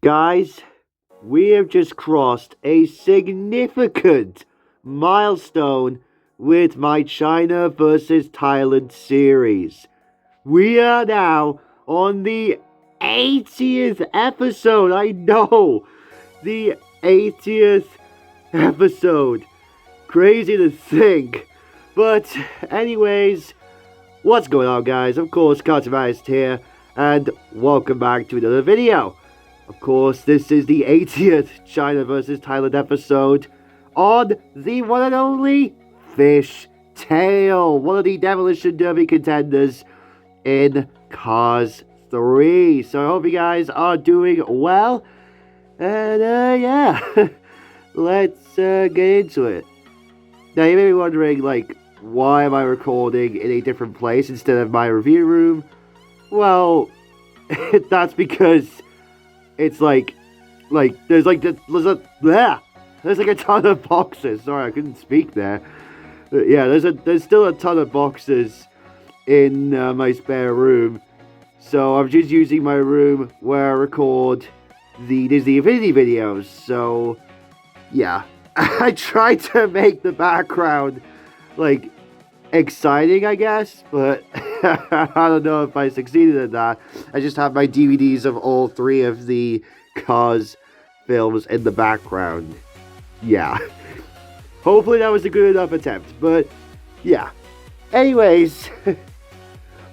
Guys, we have just crossed a significant milestone with my China versus Thailand series. We are now on the 80th episode. I know, the 80th episode. Crazy to think. But anyways, what's going on, guys? Of course, Cartoonist here, and welcome back to another video. Of course, this is the 80th China vs. Thailand episode on the one and only Fishtail, one of the Demolition Derby contenders in Cars 3. So I hope you guys are doing well, and yeah, let's get into it. Now, you may be wondering, like, why am I recording in a different place instead of my review room? Well, that's because it's like there's like a ton of boxes. Sorry, I couldn't speak there. Yeah, there's still a ton of boxes in my spare room, so I'm just using my room where I record the Disney Infinity videos. So yeah, I tried to make the background like exciting, I guess, but I don't know if I succeeded in that. I just have my DVDs of all three of the Cars films in the background. Yeah. Hopefully that was a good enough attempt, but yeah. Anyways,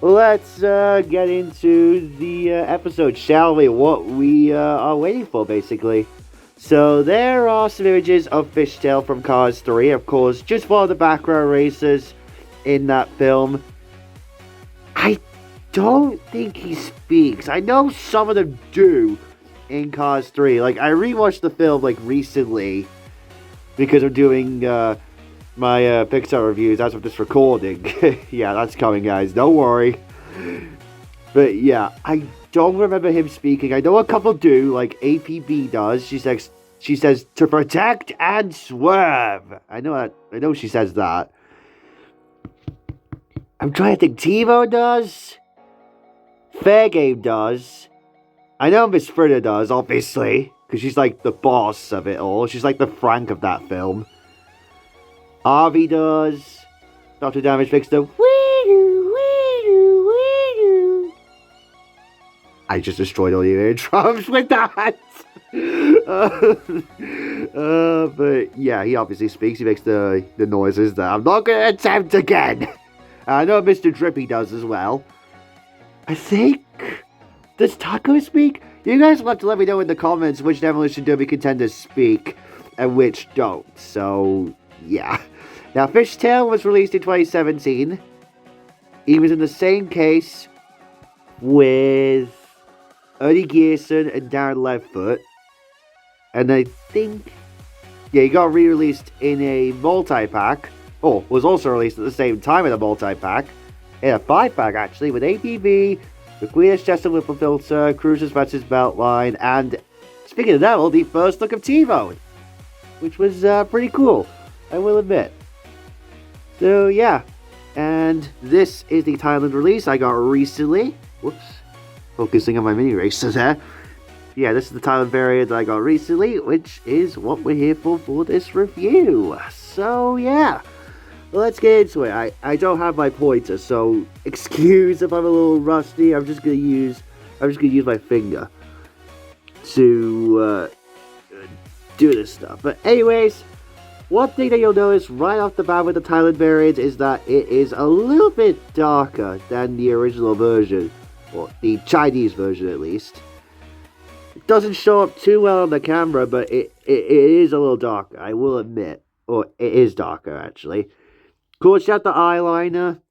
let's get into the episode, shall we? What we are waiting for, basically. So there are some images of Fishtail from Cars 3, of course, just for the background racers in that film. I don't think he speaks. I know some of them do in Cars 3. Like, I rewatched the film, like, recently because I'm doing my Pixar reviews as of this recording. Yeah, that's coming, guys. Don't worry. But, yeah, I don't remember him speaking. I know a couple do, like APB does. She says, to protect and swerve. I know she says that. I'm trying to think. TiVo does. Fair Game does. I know Miss Fritter does, obviously, because she's like the boss of it all. She's like the Frank of that film. Arby does. Dr. Damage makes the wee-doo, wee-doo, wee-doo. I just destroyed all your eardrums with that. But yeah, he obviously speaks. He makes the noises that I'm not going to attempt again. I know Mr. Drippy does as well. I think... Does Taco speak? You guys will have to let me know in the comments which Demolition Derby contenders speak and which don't. So, yeah. Now, Fishtail was released in 2017. He was in the same case with Ernie Gearson and Darren Leadfoot. And I think... Yeah, he got re-released in a multi-pack. Oh, was also released at the same time in a multi-pack. In a 5-pack, actually, with APB, the Queen's Chest and Whipple Filter, Cruiser's Matches Beltline, and, speaking of Devil, the first look of TiVo, which was pretty cool, I will admit. So, yeah. And this is the Thailand release I got recently. Whoops. Focusing on my mini racer there. Yeah, this is the Thailand variant that I got recently, which is what we're here for this review. So, yeah. Let's get into it. I don't have my pointer, so excuse if I'm a little rusty. I'm just gonna use my finger to do this stuff. But anyways, one thing that you'll notice right off the bat with the Thailand variant is that it is a little bit darker than the original version, or the Chinese version at least. It doesn't show up too well on the camera, but it is a little darker, I will admit. Or it is darker, actually. Of course, you have the eyeliner,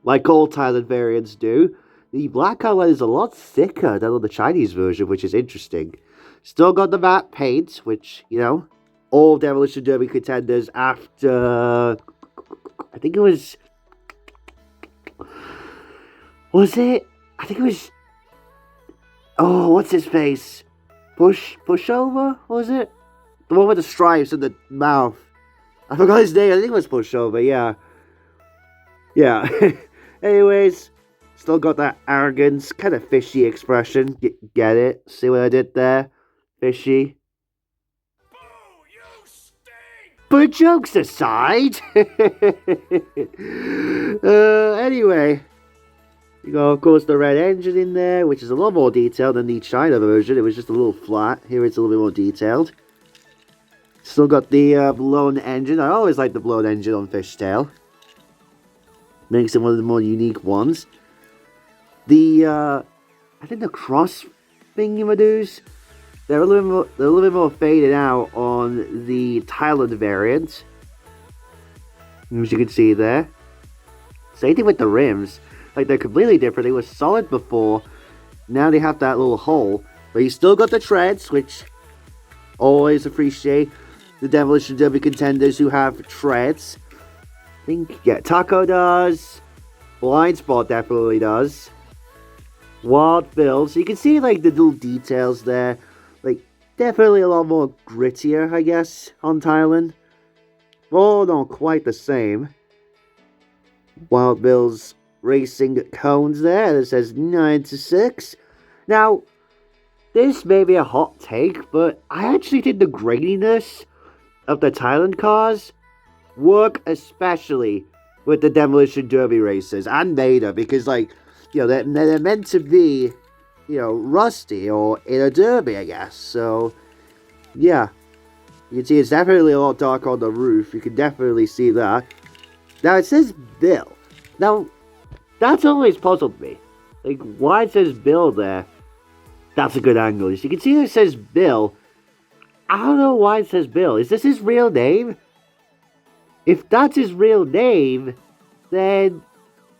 like all Thailand variants do. The black eyeliner is a lot thicker than on the Chinese version, which is interesting. Still got the matte paint, which, you know, all Demolition Derby contenders after, I think it was it? I think it was, oh, what's his face? Pushover, was it? The one with the stripes in the mouth. I forgot his name. I think it was Pushover, yeah. Yeah. Anyways, still got that arrogance, kind of fishy expression. Get it? See what I did there? Fishy. Boo, you stink! But jokes aside, anyway, you got, of course, the red engine in there, which is a lot more detailed than the China version. It was just a little flat. Here it's a little bit more detailed. Still got the blown engine. I always like the blown engine on Fishtail. Makes it one of the more unique ones. I think the cross thingamadoos, they're a little bit more faded out on the Thailand variant, as you can see there. Same thing with the rims. Like, they're completely different. They were solid before. Now they have that little hole. But you still got the treads, which always appreciate the Demolition Derby contenders who have treads. I think, yeah, Taco does. Blind Spot definitely does. Wild Bill. So you can see, like, the little details there. Like, definitely a lot more grittier, I guess, on Thailand. Oh, not quite the same. Wild Bill's racing cones there that says 9-6. Now, this may be a hot take, but I actually think the graininess of the Thailand cars work especially with the Demolition Derby races and Maida, because, like, you know, they're meant to be, you know, rusty or in a derby, I guess. So, yeah. You can see it's definitely a lot darker on the roof. You can definitely see that. Now, it says Bill. Now, that's always puzzled me. Like, why it says Bill there? That's a good angle. You can see it says Bill. I don't know why it says Bill. Is this his real name? If that's his real name, then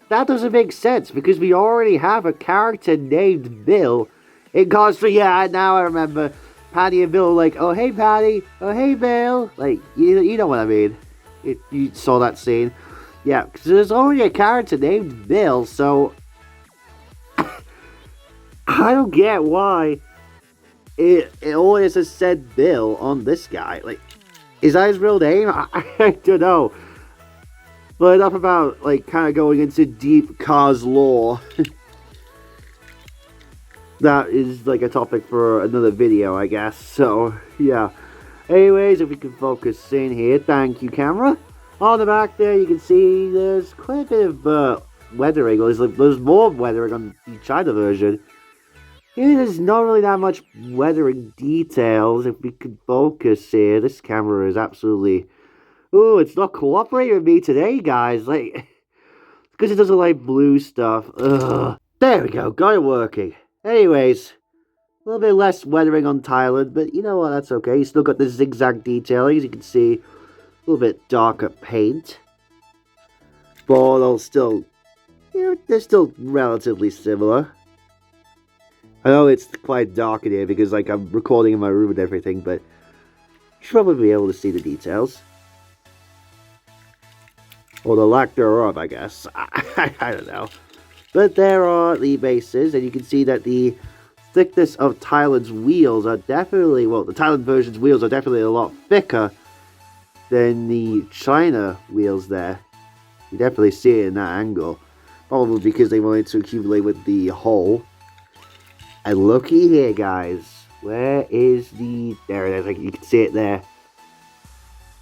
that doesn't make sense, because we already have a character named Bill in Cars 3. Yeah, now I remember. Patty and Bill were like, oh, hey, Patty. Oh, hey, Bill. Like, you know what I mean. You saw that scene. Yeah, because there's already a character named Bill, so I don't get why it always has said Bill on this guy. Like, is that his real name? I don't know. But enough about, like, kind of going into deep Cars lore. That is, like, a topic for another video, I guess. So, yeah. Anyways, if we can focus in here. Thank you, camera. On the back there, you can see there's quite a bit of weathering. There's more weathering on the China version. Here, there's not really that much weathering details. If we can focus here, this camera is absolutely... Ooh, it's not cooperating with me today, guys. Like, because it doesn't like blue stuff. Ugh. There we go, got it working. Anyways, a little bit less weathering on Thailand, but you know what, that's okay. You still got the zigzag detailing, as you can see. A little bit darker paint. But they'll still, you know, they're still relatively similar. I know it's quite dark in here because, like, I'm recording in my room and everything, but you should probably be able to see the details. Or the lack thereof, I guess. I don't know. But there are the bases, and you can see that the thickness of Thailand's wheels are definitely, well, the Thailand version's wheels are definitely a lot thicker than the China wheels there. You definitely see it in that angle. Probably because they wanted to accumulate with the hole. And looky here, guys. Where is the... There it is. Like, you can see it there.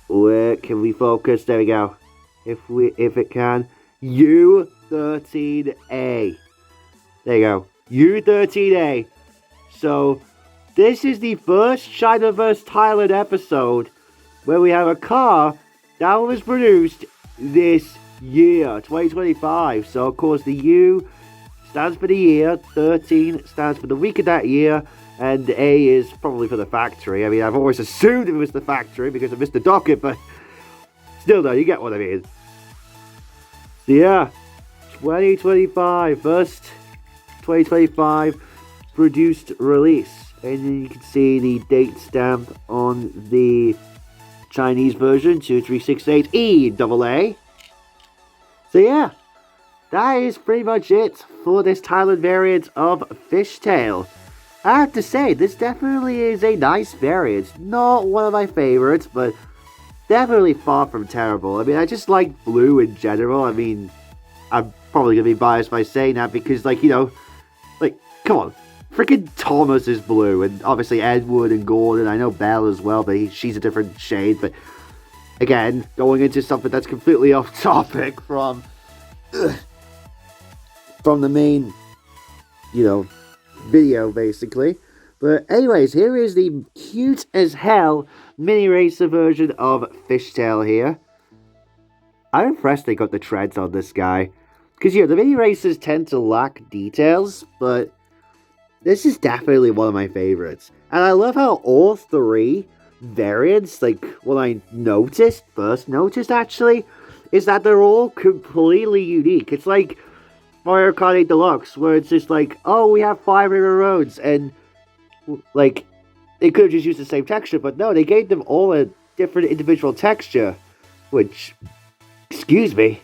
Where can we focus? There we go. If it can. U13A. There you go. U13A. So, this is the first China vs. Thailand episode where we have a car that was produced this year, 2025. So, of course, the U stands for the year, 13 stands for the week of that year, and A is probably for the factory. I mean, I've always assumed it was the factory because of Mr. Docket, but still, though, you get what I mean. So, yeah, 2025, first 2025 produced release. And then you can see the date stamp on the Chinese version 2368E AA. So yeah, that is pretty much it for this Thailand variant of Fishtail. I have to say, this definitely is a nice variant. Not one of my favorites, but definitely far from terrible. I mean, I just like blue in general. I mean, I'm probably going to be biased by saying that because, like, you know, like, come on. Freaking Thomas is blue, and obviously Edward and Gordon. I know Belle as well, but she's a different shade. But again, going into something that's completely off topic from the main, you know, video basically. But anyways, here is the cute as hell mini racer version of Fishtail here. I'm impressed they got the treads on this guy, because the mini racers tend to lack details, but this is definitely one of my favorites. And I love how all three variants, like, what I first noticed actually, is that they're all completely unique. It's like Mario Kart 8 Deluxe, where it's just like, oh, we have 5 river roads, and, like, they could have just used the same texture, but no, they gave them all a different individual texture, which, excuse me,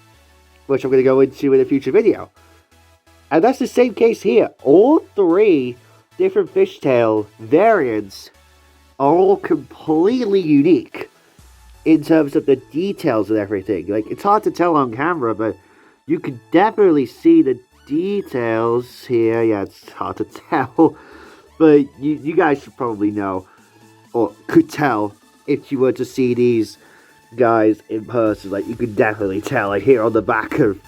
which I'm going to go into in a future video. And that's the same case here. All three different Fishtail variants are all completely unique in terms of the details and everything. Like, it's hard to tell on camera, but you can definitely see the details here. Yeah, it's hard to tell, but you guys should probably know, or could tell, if you were to see these guys in person. Like, you could definitely tell, like, here on the back of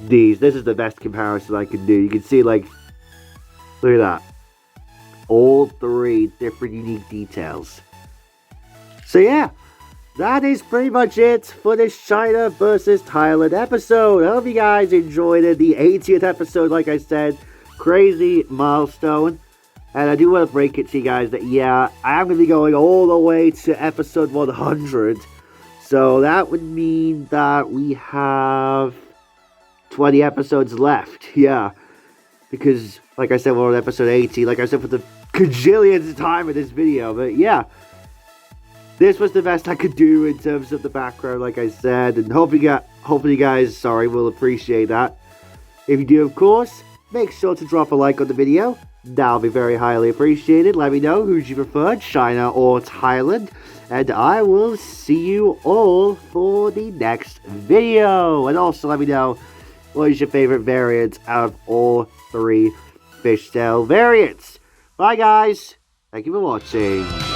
these. This is the best comparison I can do. You can see, like, look at that. All three different unique details. So yeah, that is pretty much it for this China versus Thailand episode. I hope you guys enjoyed it. The 80th episode, like I said, crazy milestone. And I do want to break it to you guys that, yeah, I am going to be going all the way to episode 100. So that would mean that we have 20 episodes left. Yeah. Because, like I said, we're on episode 80. Like I said, for the cajillionth time of this video. But yeah, this was the best I could do in terms of the background, like I said. And hopefully you guys, will appreciate that. If you do, of course, make sure to drop a like on the video. That'll be very highly appreciated. Let me know who you prefer, China or Thailand. And I will see you all for the next video. And also let me know what is your favorite variant out of all three Fishtail variants. Bye guys. Thank you for watching.